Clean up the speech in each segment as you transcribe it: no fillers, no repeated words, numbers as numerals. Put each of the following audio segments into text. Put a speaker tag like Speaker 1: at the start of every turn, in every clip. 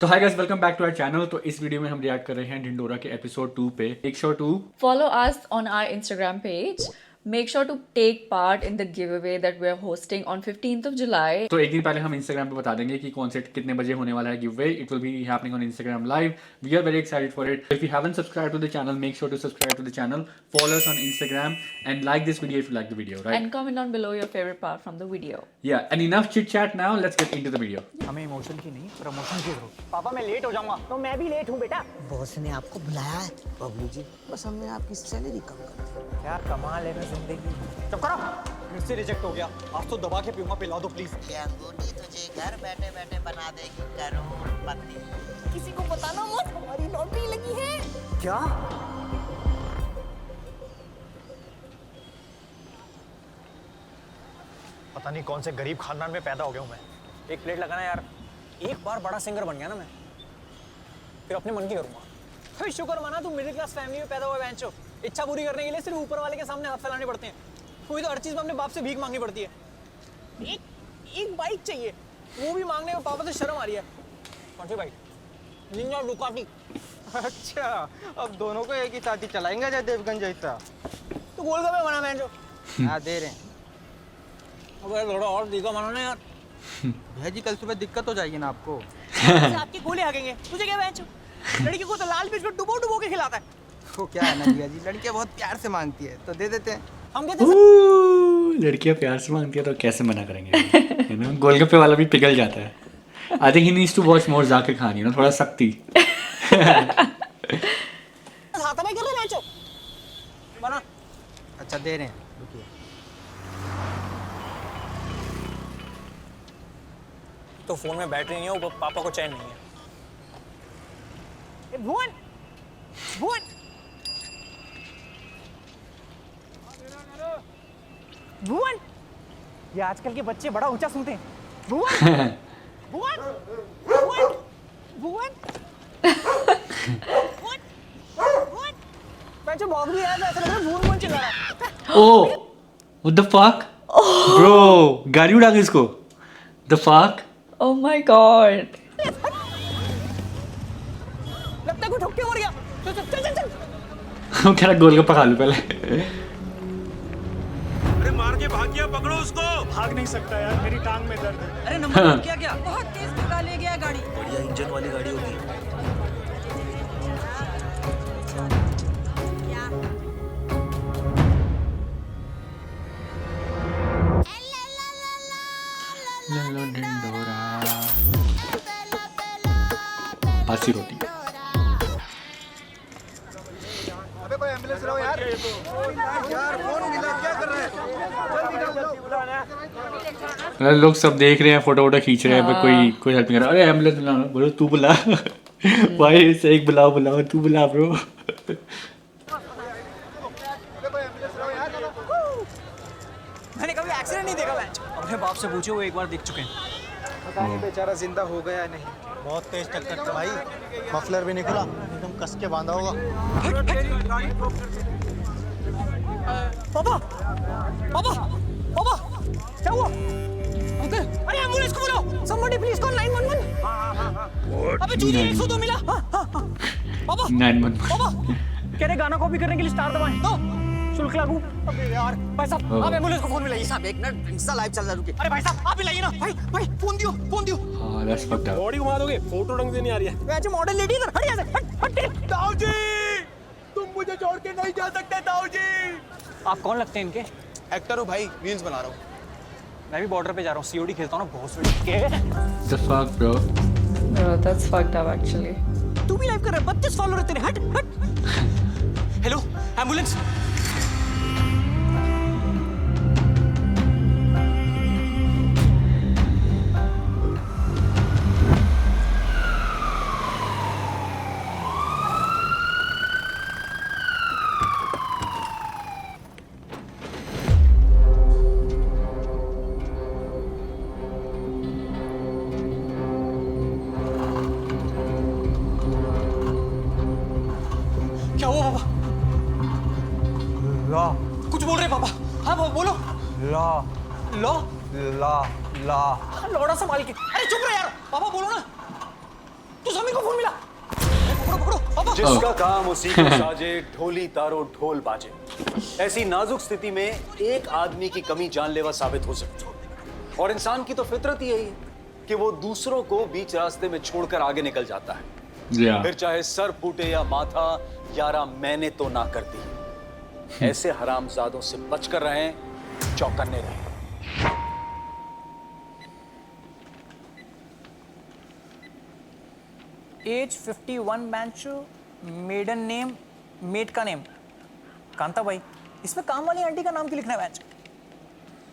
Speaker 1: तो hi guys, welcome back to our channel. तो इस वीडियो में हम रिएक्ट कर रहे हैं ढिंडोरा के एपिसोड 2 पे। एक show 2
Speaker 2: Follow us on our Instagram page. Make sure to take part in the giveaway that we're hosting on 15th of July.
Speaker 1: तो एक दिन पहले हम इंस्टाग्राम पे बता देंगे कि कौन से कितने बजे होने वाला है giveaway. It will be happening on Instagram live. We are very excited for it. If you haven't subscribe to the channel, make sure to subscribe to the channel, follow us on Instagram and like this video if you like the video, right?
Speaker 2: And comment down below your favorite part from the video.
Speaker 1: या and enough chit chat, now let's get into the video.
Speaker 3: हमें emotion की नहीं, promotion की जरूरत।
Speaker 4: पापा मैं late हो जाऊंगा। तो मैं भी लेट हूँ बेटा।
Speaker 5: बॉस ने आपको बुलाया है बबलू जी, बस हमने आपकी सैलरी कम कर दी।
Speaker 3: क्या कमाल है ना जिंदगी।
Speaker 4: चुप करो। फिर से रिजेक्ट हो गया। आज तो दबा के पीऊंगा, पिला दो प्लीज।
Speaker 5: ये अंगूठी तुझे घर बैठे बैठे बना देगी करोड़पति।
Speaker 4: किसी को बताना मत, हमारी लॉटरी लगी है। क्या? पता नहीं कौन से गरीब खानदान में पैदा हो गया हूँ मैं।
Speaker 3: एक प्लेट लगाना यार।
Speaker 4: एक बार बड़ा सिंगर बन गया ना मैं, फिर अपने मन की करूंगा। फिर शुक्र माना तू मिडिल क्लास फैमिली में पैदा हुआ बेंचो। इच्छा पूरी करने के लिए सिर्फ ऊपर वाले के सामने हाथ फैलाने पड़ते हैं। कोई तो हर चीज में अपने बाप से भीख मांगनी पड़ती है। एक बाइक चाहिए, वो भी मांगने में पापा से शर्म आ रही है। कौन सी बाइक? Ninja Ducati.
Speaker 6: अच्छा, अब दोनों को एक ही साथ ही चलाएंगे जय देवगन जैसा।
Speaker 4: तो गोलगप्पे बना बेंचो।
Speaker 6: हाँ दे रहे हैं।
Speaker 4: अबे थोड़ा और तीखा बनाना यार।
Speaker 6: भैया जी कल सुबह दिक्कत हो जाएगी ना आपको।
Speaker 4: आपके गोले आगेंगे, तुझे क्या बेंचो? लड़की को तो लाल मिर्च को डुबो डुबो के खिलाता है।
Speaker 6: वो क्या है ना भैया जी, लड़कियां बहुत प्यार से मांगती है तो दे देते हैं।
Speaker 4: हम कहते हैं
Speaker 1: लड़कियां प्यार से मांगती है तो कैसे मना करेंगे? यू नो, गोलगप्पे वाला भी पिघल जाता है। I think he needs to watch more Zakir Khan, you know, थोड़ा सख्ती।
Speaker 4: हाथा में कर रहे बेंचो। बना।
Speaker 6: अच्छा दे रहे हैं, रुकिए।
Speaker 4: तो फोन में बैटरी नहीं है, वो पापा को चैन नहीं है। ए भुवन, भुवन, भुवन, ये आजकल के बच्चे बड़ा ऊंचा सुनते हैं। भुवन, भुवन, भुवन, भुवन, भुवन, भुवन। बेंचो भौंक भी रहा है, ऐसा लग रहा है भुवन भुवन चिल्ला रहा है।
Speaker 1: ओह, व्हाट द फक ब्रो, गाड़ी उड़ा गई इसको। The fuck.
Speaker 2: Oh my god.
Speaker 4: लगता है कोई ठोक के मर गया। चल चल चल चल चल।
Speaker 1: वो कह रहा गोलगप्पा खा लूं पहले।
Speaker 7: अरे मार के भाग गया, पकड़ो उसको।
Speaker 3: भाग नहीं सकता यार, मेरी टांग में दर्द है।
Speaker 4: अरे नंबर क्या क्या? बहुत तेज भगा ले गया गाड़ी।
Speaker 7: बढ़िया इंजन वाली गाड़ी होगी।
Speaker 1: लल्लो ढिंडोरा, बासी रोटी।
Speaker 6: अबे कोई एम्बुलेंस लाओ यार। यार फोन मिला, क्या कर रहे हैं?
Speaker 1: मतलब लोग सब देख रहे हैं, फोटो वोटो खींच रहे हैं, पर कोई हेल्प नहीं कर रहा। अरे एम्बुलेंस बुलाओ, बोलो तू बुला। भाई से एक बुलाओ बुलाओ, तू बुला ब्रो।
Speaker 6: अबे कोई एम्बुलेंस लाओ यार।
Speaker 4: मैंने कभी एक्सीडेंट नहीं देखा बेंच। अपने बाप से पूछो, वो एक बार देख चुके हैं।
Speaker 6: पता नहीं बेचारा जिंदा हो गया या नहीं। बहुत तेज टक्कर थी भाई, मफलर भी नहीं खुला, एकदम कस के बांधा होगा।
Speaker 4: पापा, पापा, पापा, क्या हुआ? अंकल, अरे एम्बुलेंस को बुलाओ। Somebody please call 911। अबे चूजी 102 मिला। हाँ, हाँ, हाँ। पापा,
Speaker 1: 911।
Speaker 4: पापा, कह रहे गाना कॉपी करने के लिए स्टार दबाएं। तो शुल्क लागू। अबे यार, भाई साहब, आप एम्बुलेंस को फोन मिलाइए। साहब एक मिनट, इंस्टा लाइव चल रहा है, रुकिए। अरे भाई साहब, आप मिलाइए ना। भाई, भाई, फोन दियो, फोन दियो।
Speaker 1: हाँ, दैट्स फक्ड अप।
Speaker 7: बॉडी घुमा दोगे, फोटो ढंग से नहीं आ रही है।
Speaker 4: वैसे मॉडल लेडी इधर, हट यहाँ से, हट, हट।
Speaker 7: ताऊ जी, तुम मुझे छोड़ के नहीं जा सकते ताऊ जी।
Speaker 4: आप कौन लगते हैं इनके?
Speaker 6: एक्टर हो भाई, रील्स बना रहा हूँ।
Speaker 4: मैं भी बॉर्डर पे जा रहा हूँ, सीओडी खेलता हूँ ना, बहुत सही।
Speaker 1: The fuck bro?
Speaker 2: Bro, that's fucked up actually.
Speaker 4: तू भी लाइव कर रहा है, 32 फॉलोअर है तेरे, हट हट। Hello ambulance. क्या हुआ पापा?
Speaker 6: ला
Speaker 4: कुछ बोल रहे पापा? हाँ बोलो।
Speaker 6: ला
Speaker 4: लो
Speaker 6: ला ला
Speaker 4: लौड़ा संभाल के। अरे चुप रहे यार, पापा बोलो ना। तू मम्मी को फोन मिला। पकड़ो पकड़ो पापा।
Speaker 8: जिसका काम उसी को साजे, ढोली तारो ढोल बाजे। ऐसी नाजुक स्थिति में एक आदमी की कमी जानलेवा साबित हो सकती है। और इंसान की तो फितरत ही यही है कि वो दूसरों को बीच रास्ते में छोड़कर आगे निकल जाता है।
Speaker 1: Yeah.
Speaker 8: फिर चाहे सर फूटे या माथा, यारा मैंने तो ना कर दी। ऐसे हरामजादों से बचकर रहें, चौकन्ने रहें।
Speaker 4: एज 51 बेंचो, मेडन नेम, मेट का नेम कांता भाई। इसमें काम वाली आंटी का नाम क्यों लिखना है बेंच?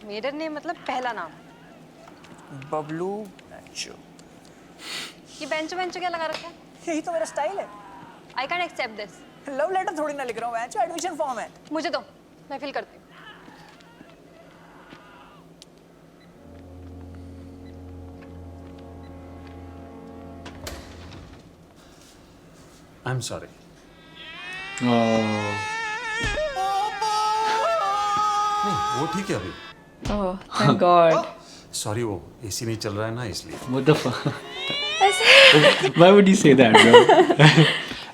Speaker 9: मेरा नेम मतलब पहला नाम।
Speaker 4: बबलू बेंचो।
Speaker 9: ये बेंचो बेंचो क्या लगा रखा है?
Speaker 4: यही तो मेरा स्टाइल है।
Speaker 9: I can accept this.
Speaker 4: Love letter थोड़ी ना लिख रहा हूँ बेंचो, एडमिशन फॉर्म है।
Speaker 9: मुझे दो, मैं फिल करती हूँ।
Speaker 8: I am sorry.
Speaker 1: Oh.
Speaker 8: नहीं, वो ठीक है अभी।
Speaker 2: Oh, thank God.
Speaker 8: सॉरी, वो एसी नहीं चल रहा है ना, इसलिए।
Speaker 1: What the fuck? Why would you say that, bro?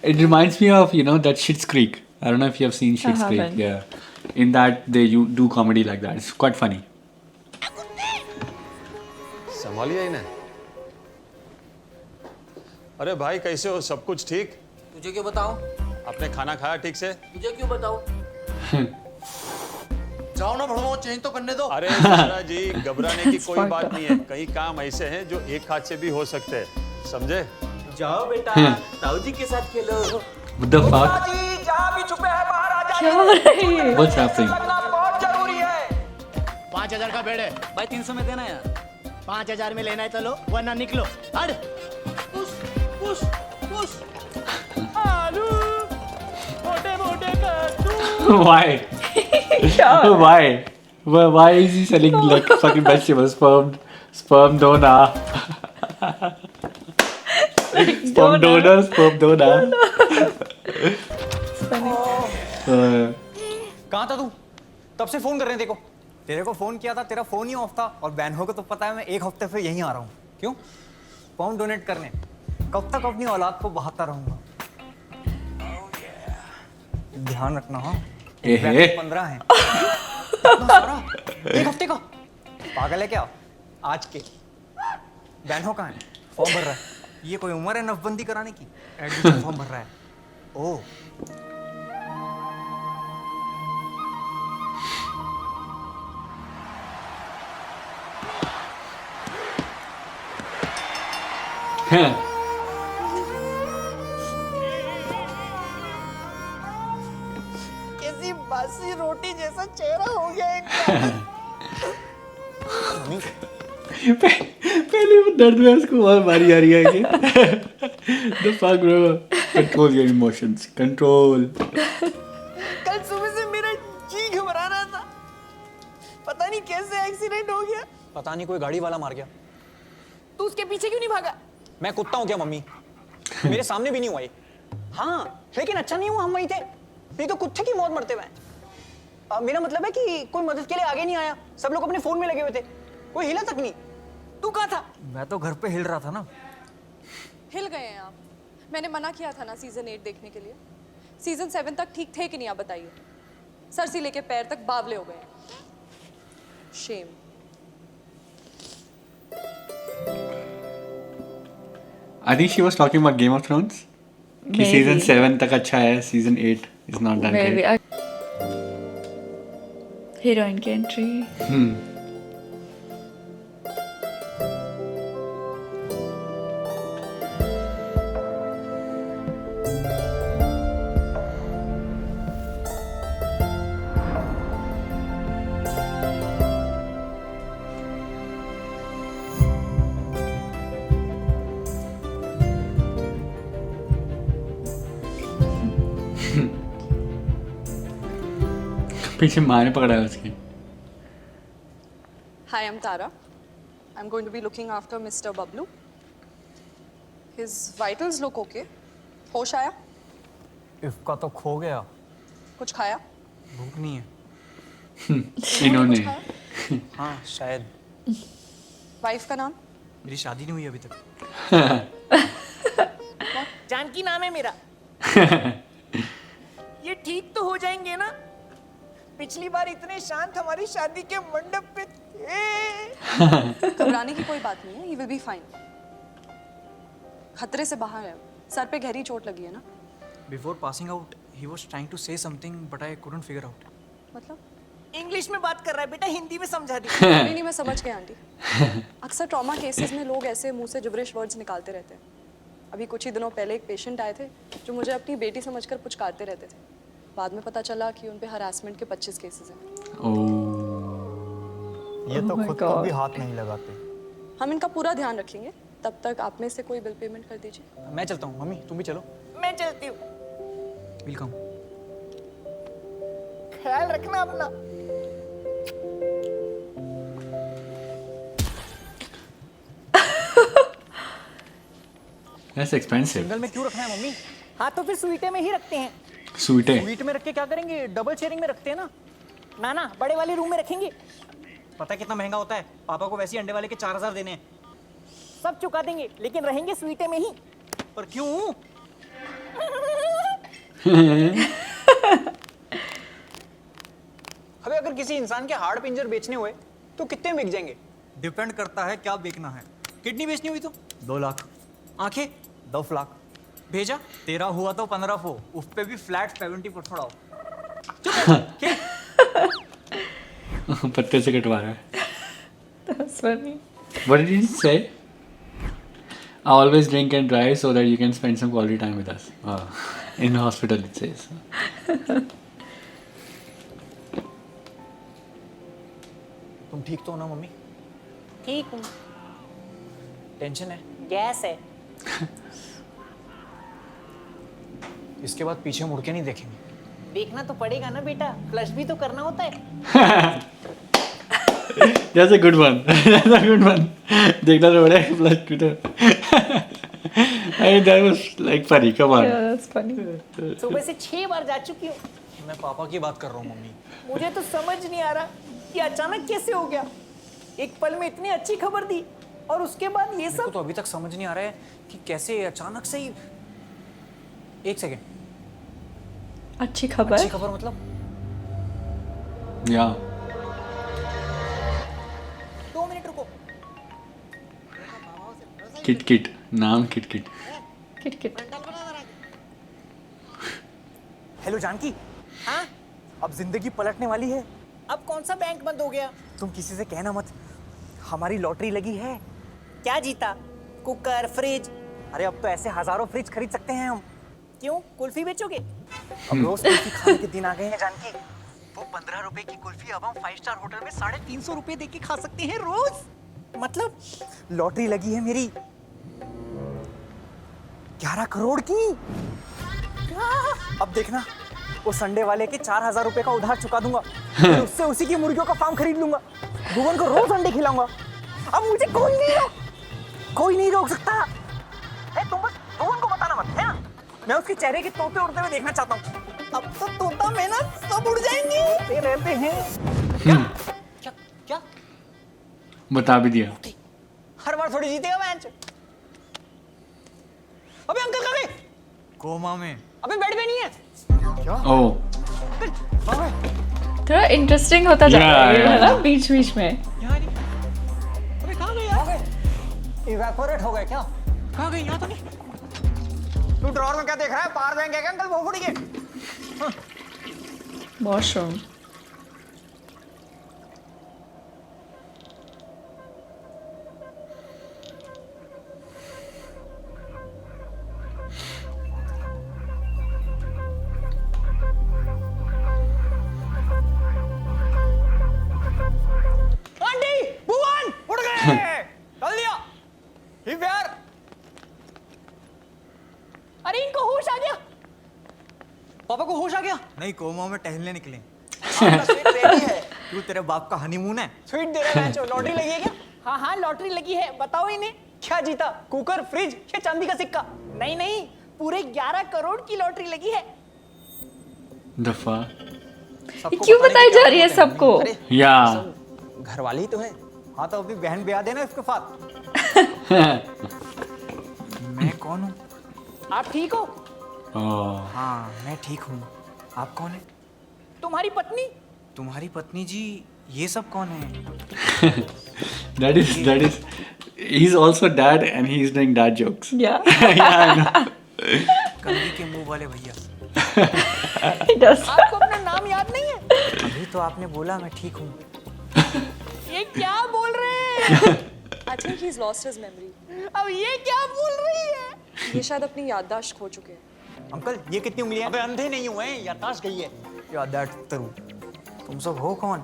Speaker 1: It reminds me of, you know, that Schitt's Creek. I don't know if you have seen Schitt's Creek.
Speaker 2: haven't.
Speaker 1: Yeah. In that, they do comedy like that. It's quite funny.
Speaker 8: संभालिए इन्हें। अरे भाई, कैसे हो? सब कुछ ठीक?
Speaker 5: तुझे क्यों बताऊं?
Speaker 8: आपने खाना खाया ठीक से?
Speaker 5: तुझे क्यों बताऊं? जाओ ना भड़ो, चेंज तो करने दो।
Speaker 8: अरे ससुरा जी, घबराने की कोई बात नहीं है। कई काम ऐसे हैं जो एक हाथ से भी हो सकते हैं, समझे?
Speaker 5: जाओ बेटा, ताऊ जी के साथ खेलो।
Speaker 1: What the fuck?
Speaker 4: जी जहाँ भी छुपे हैं बाहर आ
Speaker 2: क्या हो रहा है ये?
Speaker 1: What's happening?
Speaker 4: जाना बहुत जरूरी है।
Speaker 5: 5000 का बेड है
Speaker 4: भाई 300 में देना यार।
Speaker 5: 5000 में लेना है तो लो, वरना निकलो। हट। Push push push. आलू मोटे मोटे कद्दू।
Speaker 1: Why? Why? Why is he selling like fucking vegetables? Sperm donor. Sperm donor, sperm donor.
Speaker 4: कहाँ था तू? तब से फोन कर रहे हैं देखो। तेरे को फोन किया था, तेरा फोन ही ऑफ था। और बहनों को तो पता है मैं एक हफ्ते से यहीं आ रहा हूँ। क्यों? स्पर्म डोनेट करने। कब तक अपनी औलाद को बहाता रहूंगा? ध्यान रखना हाँ। 15 है। एक हफ्ते का। पागल है क्या? आज के बहनों का है, फॉर्म भर रहा है। ये कोई उम्र है नफबंदी कराने की? एडमिशन फॉर्म भर रहा है। ओह
Speaker 5: कैसी बासी रोटी जैसा चेहरा हो गया इनका।
Speaker 1: पहले वो दर्द में उसको और बारी आ रही है कि the fuck bro, control your emotions, control.
Speaker 5: कल सुबह से मेरा जी घबरा रहा था, पता नहीं कैसे एक्सीडेंट हो गया।
Speaker 4: पता नहीं कोई गाड़ी वाला मार गया।
Speaker 5: तू उसके पीछे क्यों नहीं भागा?
Speaker 4: मैं कुत्ता हूँ क्या मम्मी? मेरे सामने भी नहीं हुआ ये। हाँ लेकिन अच्छा नहीं हुआ हम वहीं थे, नहीं तो कुत्ते की मौत मरते हुए। मेरा मतलब है कि कोई मदद के लिए आगे नहीं आया, सब लोग अपने फोन में लगे हुए थे, कोई हिला तक नहीं।
Speaker 5: तू कहाँ था?
Speaker 4: मैं तो घर पे हिल रहा था ना।
Speaker 10: हिल गए हैं आप? मैंने मना किया था ना सीजन 8 देखने के लिए। सीजन 7 तक ठीक थे कि नहीं आप बताइए? सर से लेके पैर तक बावले हो गए। Shem.
Speaker 1: I think she was talking about Game of Thrones. कि season 7 तक अच्छा है, season 8 is not that
Speaker 2: Maybe.
Speaker 1: great.
Speaker 2: Heroine की entry.
Speaker 1: पीछे माँ ने पकड़ा है उसकी।
Speaker 10: Hi, I'm Tara. I'm going to be looking after Mr. Bablu. His vitals look okay. होश आया?
Speaker 4: इसका तो खो गया।
Speaker 10: कुछ खाया?
Speaker 4: भूख नहीं है।
Speaker 1: इन्होंने।
Speaker 10: कुछ खाया?
Speaker 4: हाँ शायद।
Speaker 10: वाइफ का नाम?
Speaker 4: मेरी शादी नहीं हुई अभी तक।
Speaker 5: जानकी नाम है मेरा। ये ठीक तो हो जाएंगे ना? पिछली बार इतने शांत हमारी शादी के मंडप पे थे।
Speaker 10: घबराने की कोई बात नहीं है, ही विल बी फाइन। खतरे से बाहर है, सर पे गहरी चोट लगी है ना?
Speaker 4: Before passing out, he was trying to say something, but I couldn't figure out.
Speaker 10: मतलब
Speaker 5: इंग्लिश में बात कर रहा है बेटा, हिंदी में समझा दी।
Speaker 10: नहीं मैं समझ गई आंटी। अक्सर ट्रॉमा केसेस में लोग ऐसे मुंह से जिब्रिश वर्ड्स निकालते रहते हैं। अभी कुछ ही दिनों पहले एक पेशेंट आए थे जो मुझे अपनी बेटी समझकर पुचकारते रहते थे। बाद में पता चला कि उन पे हरासमेंट के 25 केसेस हैं।
Speaker 6: ये तो खुद को भी हाथ नहीं लगाते।
Speaker 10: हम इनका पूरा ध्यान रखेंगे। तब तक आप में से कोई बिल पेमेंट कर दीजिए।
Speaker 4: मैं चलता हूँ, मम्मी तुम भी चलो।
Speaker 5: मैं चलती हूँ।
Speaker 4: वेलकम।
Speaker 5: ख्याल रखना अपना।
Speaker 1: That's expensive.
Speaker 4: सिंगल में क्यों रखना है मम्मी?
Speaker 5: हाँ तो फिर स्वीटे में ही रखते हैं।
Speaker 1: Sweet है।
Speaker 4: स्वीट में रख के क्या करेंगे? डबल शेयरिंग में रखते हैं ना।
Speaker 5: ना बड़े वाले रूम में रखेंगे।
Speaker 4: पता है कितना महंगा होता है? पापा को वैसे ही अंडे वाले के 4000 देने हैं।
Speaker 5: सब चुका देंगे, लेकिन रहेंगे स्वीटे में ही।
Speaker 4: पर क्यों? अबे अगर किसी इंसान के हाड़ पिंजर बेचने हुए तो कितने बिक जाएंगे? डिपेंड करता है क्या बेचना है। किडनी बेचनी हुई तो 2 लाख, आंखें 10 लाख, भेजा तेरा हुआ तो 15 फो, उस पे भी फ्लैट 70% ऑफ।
Speaker 1: पत्ते से कटवा रहा है।
Speaker 2: That's funny.
Speaker 1: What did he say? I always drink and drive so that you can spend some quality time with us. In the hospital it says.
Speaker 4: तुम ठीक तो हो ना मम्मी?
Speaker 5: ठीक हूँ।
Speaker 4: टेंशन है?
Speaker 5: गैस है।
Speaker 4: इसके बाद पीछे मुड़ के नहीं देखेंगे।
Speaker 5: देखना तो पड़ेगा ना बेटा, फ्लश भी तो करना होता है।
Speaker 1: That's a good one. That's a good one. देखना तो बड़ा plus Twitter. I that was like funny. Come on.
Speaker 2: Yeah, that's funny.
Speaker 5: सुबह से 6 बार जा चुकी हूँ।
Speaker 4: मैं पापा की बात कर रहा हूँ मम्मी।
Speaker 5: मुझे तो समझ नहीं आ रहा कि अचानक कैसे हो गया। एक पल में इतनी अच्छी खबर दी और उसके बाद ये
Speaker 4: मेरे को
Speaker 5: सब।
Speaker 4: तो अभी तक समझ नहीं आ रहा है कि कैसे अचानक से ही। एक सेकेंड,
Speaker 2: अच्छी खबर।
Speaker 4: अच्छी खबर मतलब?
Speaker 1: Yeah.
Speaker 5: 2 मिनट रुको।
Speaker 1: Kit. नाम Kit.
Speaker 2: किट।
Speaker 4: हेलो जानकी।
Speaker 5: हाँ,
Speaker 4: अब जिंदगी पलटने वाली है।
Speaker 5: अब कौन सा बैंक बंद हो गया?
Speaker 4: तुम किसी से कहना मत, हमारी लॉटरी लगी है।
Speaker 5: क्या जीता? Cooker, fridge?
Speaker 4: अरे अब तो ऐसे हजारों फ्रिज खरीद सकते हैं हम।
Speaker 5: क्यों, कुल्फी बेचोगे?
Speaker 4: अब रोज कुल्फी खाने के दिन आ गए हैं जानकी। वो 15 रुपए की कुल्फी अब हम 5 स्टार होटल में 350 रुपए दे के खा सकते हैं रोज।
Speaker 5: मतलब
Speaker 4: लॉटरी लगी है मेरी 11 करोड़ की। अब देखना, वो संडे वाले के 4000 रुपए का उधार चुका दूंगा, फिर उससे उसी की मुर्गियों का फार्म खरीद लूंगा, भुवन को रोज अंडे खिलाऊंगा। अब मुझे कोई नहीं रोक सकता है। तुम बस भुवन को बताना मत, है ना? मैं उसके चेहरे के तोते उड़ते हुए देखना चाहता हूँ।
Speaker 5: अब तो तोता मैं ना सब उड़ जाएंगे।
Speaker 4: ये रहते हैं क्या?
Speaker 1: बता भी दिया।
Speaker 4: हर बार थोड़ी जीतेगा मैच। अबे अंकल कहाँ गए? कोमा में। अबे बेड पे नहीं है।
Speaker 1: Oh.
Speaker 2: थोड़ा इंटरेस्टिंग होता जा रहा है
Speaker 1: Yeah.
Speaker 2: है ना बीच में।
Speaker 4: यहाँ नहीं। अबे कहाँ गए यार? इवेपोरेट हो गए क्या? कहाँ गए? यहाँ तो नहीं। तू ड्रॉअर में क्या देख रहा है? पावर बैंक है क्या अंकल? वो फुड़ी के।
Speaker 2: वॉशरूम।
Speaker 4: आंटी, भुवन, उड़ गए। चल दिया। ही प्यार।
Speaker 5: अरे इनको होश आ गया।
Speaker 4: पापा को होश आ गया?
Speaker 6: नहीं, कोमा में टहलने निकले।
Speaker 4: स्वीट रेडी है।
Speaker 6: क्यों, तेरे बाप का हनीमून है?
Speaker 4: स्वीट दे रहा है। लॉटरी लगी है क्या?
Speaker 5: हाँ लॉटरी लगी है, बताओ इन्हें।
Speaker 4: क्या जीता? कुकर, फ्रिज या चांदी का सिक्का?
Speaker 5: नहीं, पूरे 11 करोड़ की लॉटरी लगी है।
Speaker 1: दफा।
Speaker 4: सबको
Speaker 2: क्यों
Speaker 4: बताने
Speaker 2: बताई
Speaker 4: की क्या
Speaker 2: जा रही है
Speaker 4: जरूरत
Speaker 2: सबको?
Speaker 4: अरे
Speaker 1: या
Speaker 4: घर वाले ही तो है। हाँ तो अपनी बहन ब्याह देना इसके साथ। मैं कौन हूँ?
Speaker 3: आप ठीक हो?
Speaker 1: Oh.
Speaker 3: हाँ मैं ठीक हूँ। आप कौन है?
Speaker 5: तुम्हारी पत्नी?
Speaker 3: तुम्हारी पत्नी जी, ये सब कौन है?
Speaker 1: that is he's also dad and he's doing dad jokes.
Speaker 2: Yeah.
Speaker 1: Yeah, I know.
Speaker 3: कंघी के मुंह वाले भैया।
Speaker 2: He does.
Speaker 5: आपको अपना नाम याद नहीं है?
Speaker 3: अभी तो आपने बोला मैं ठीक हूँ।
Speaker 5: ये क्या बोल रहे हैं?
Speaker 10: I think he's lost his memory.
Speaker 5: अब ये क्या बोल रही है?
Speaker 10: ये शायद अपनी याददाश्त खो चुके हैं।
Speaker 3: अंकल ये कितनी उंगलियां?
Speaker 4: अबे अंधे नहीं हुए हैं, याददाश्त गई है।
Speaker 3: याददाश्त तरू। तुम सब हो कौन?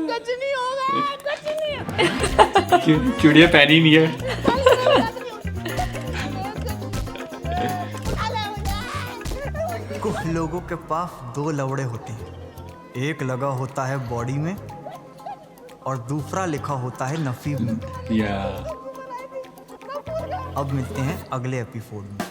Speaker 5: कुछ नहीं होगा, कुछ नहीं होगा।
Speaker 1: चूड़ियां पहनी नहीं है.
Speaker 3: कुछ लोगों के पास दो लवड़े होते हैं, एक लगा होता है बॉडी में और दूसरा लिखा होता है नसीब में।
Speaker 1: Yeah.
Speaker 3: अब मिलते हैं अगले एपिसोड में।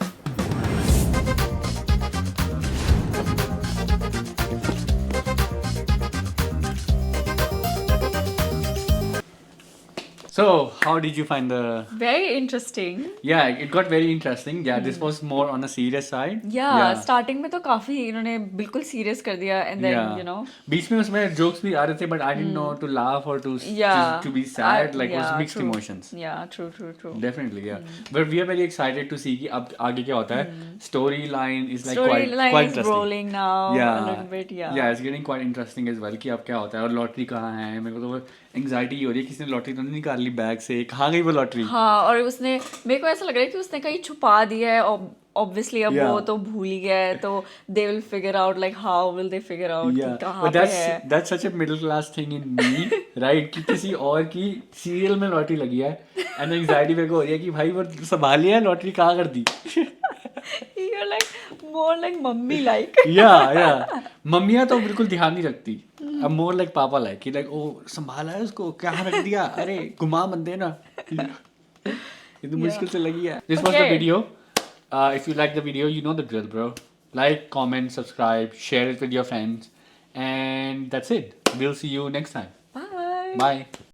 Speaker 1: So, how did you find the?
Speaker 2: Very interesting.
Speaker 1: Yeah, it got very interesting. Yeah, this was more on the serious side.
Speaker 2: Yeah, starting में तो काफी इन्होंने बिल्कुल serious कर दिया and then
Speaker 1: Yeah.
Speaker 2: you know.
Speaker 1: बीच में उसमें jokes भी आ रहे थे, but I didn't know to laugh or to
Speaker 2: Yeah.
Speaker 1: to be sad. Like it was
Speaker 2: yeah,
Speaker 1: mixed
Speaker 2: true.
Speaker 1: emotions.
Speaker 2: Yeah, true.
Speaker 1: Definitely, yeah. But we are very excited to see कि अब आगे क्या होता है. Storyline is like quite
Speaker 2: Storyline is
Speaker 1: interesting.
Speaker 2: rolling now
Speaker 1: Yeah.
Speaker 2: a little bit, yeah.
Speaker 1: Yeah, it's getting quite interesting as well कि अब क्या होता है और लॉटरी कहाँ है. मेरे को तो एंग्जाइटी हो रही है, किसी ने लॉटरी तो नहीं निकाल ली बैग से. कहाँ गई वो लॉटरी?
Speaker 2: हाँ, और उसने मेरे को ऐसा लग रहा है कि उसने कहीं छुपा दिया है और obviously अब
Speaker 1: Yeah.
Speaker 2: वो तो भूल ही गया है तो they will figure out like how will they figure out कि
Speaker 1: Yeah,
Speaker 2: कहाँ
Speaker 1: but
Speaker 2: पे है.
Speaker 1: that's such a middle class thing in me, right? कि किसी और की सीरियल में लॉटरी लगी है and anxiety मेरे को हो रही है कि भाई वो संभाली है लॉटरी कहाँ कर दी.
Speaker 2: You're like more like mummy like.
Speaker 1: yeah. मम्मियाँ तो बिल्कुल ध्यान नहीं रखती. अब मोर लाइक पापा लाइक कि लाइक ओ संभाला है उसको क्या रख दिया अरे घुमा मत देना. ये तो मुश्किल से लगी है. This was the
Speaker 2: Okay.
Speaker 1: video. If you like the video, you know the drill, bro. Like, comment, subscribe, share it with your friends, and that's it. We'll see you next time.
Speaker 2: Bye.
Speaker 1: Bye.